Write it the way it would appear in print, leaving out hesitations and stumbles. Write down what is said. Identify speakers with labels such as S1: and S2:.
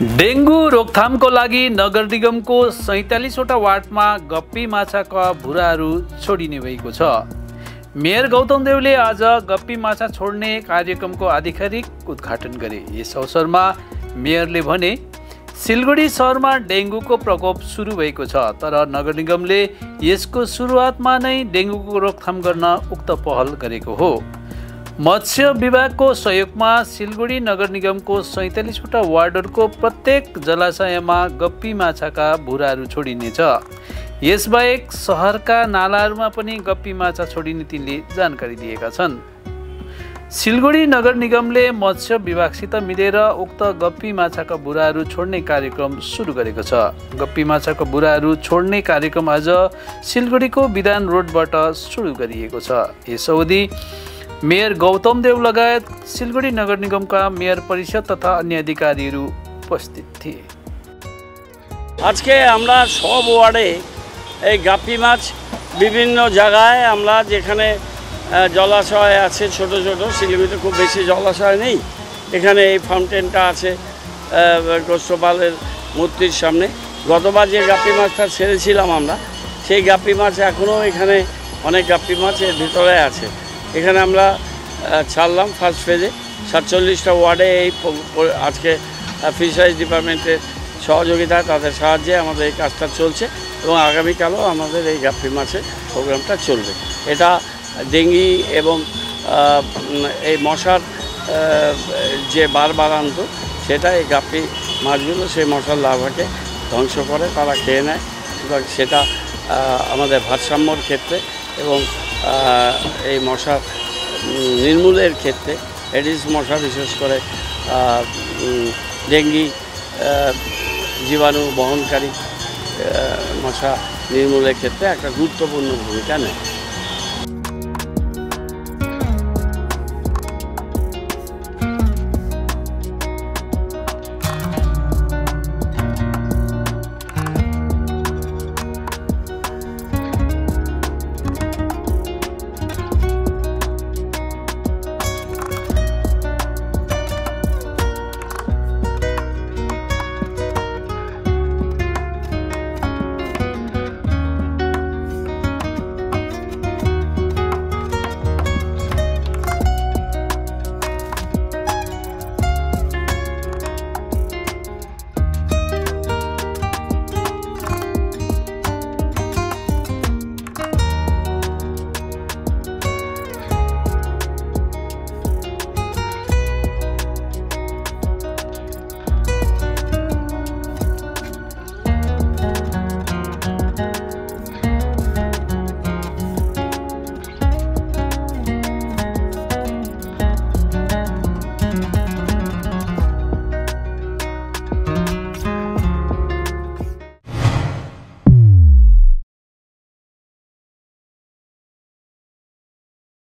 S1: Dengue रोकथामको लागि नगर निगमको 47वटा वार्डमा गप्पी माछाका भुराहरू छोडिने भएको छ। मेयर गौतम देवले आज गप्पी माछा छोड्ने कार्यक्रमको आधिकारिक उद्घाटन गरे। यस अवसरमा मेयरले भने सिलगढी शहरमा डेंगूको प्रकोप सुरु भएको छ, तर नगर निगमले यसको सुरुवातमा नै डेंगूको रोकथाम गर्न उक्त पहल गरेको हो। मत्स्य विभागको सहयोगमा सिलगढी नगर निगमको 47वटा वार्डहरूको प्रत्येक जलाशयमा गप्पी माछाका भुराहरू छोडिनेछ। यसबाहेक सहरका नालाहरूमा पनि गप्पी माछा छोडिने तिनले जानकारी दिएका छन्। सिलगढी नगर निगमले मत्स्य विभागसित मिलेर उक्त गप्पी माछाका भुराहरू छोड्ने कार्यक्रम सुरु गरेको छ। गप्पी माछाका भुराहरू छोड्ने कार्यक्रम आज सिलगढीको विधान रोडबाट सुरु गरिएको छ। यस अवधि मेयर गौतम देव लगायत सिलगढी नगर निगमका मेयर परिषद तथा अन्य अधिकारीहरू उपस्थित थिए।
S2: আজকে আমরা সব ওয়ার্ডে এই গাপ্পি মাছ বিভিন্ন জায়গায় আমরা যেখানে জলাশয় আছে ছোট ছোট, শিলিগুড়িতে খুব বেশি জলাশয় নেই, এখানে এই ফাউন্টেনটা আছে গোস্বপালের মূর্তির সামনে। গতবার যে গাপ্পি মাছটা ছেড়েছিলাম আমরা, সেই গাপ্পি মাছ এখনও এখানে অনেক গাপ্পি মাছ এর ভিতরে আছে। এখানে আমরা ছাড়লাম ফার্স্ট ফেজে 47টা ওয়ার্ডে। এই আজকে ফিশারিজ ডিপার্টমেন্টের সহযোগিতায় তাদের সাহায্যে আমাদের এই কাজটা চলছে এবং আগামীকালও আমাদের এই গাপ্পি মাছের প্রোগ্রামটা চলবে। এটা ডেঙ্গি এবং এই মশার যে বারবারান্ত, সেটা এই গাপ্পি মাছগুলো সেই মশার লার্ভাকে ধ্বংস করে, তারা খেয়ে নেয় এবং সেটা আমাদের ভারসাম্যর ক্ষেত্রে এবং এই মশা নির্মূলের ক্ষেত্রে, এডিস মশা বিশেষ করে ডেঙ্গি জীবাণু বহনকারী মশা নির্মূলের ক্ষেত্রে একটা গুরুত্বপূর্ণ ভূমিকা নেয়।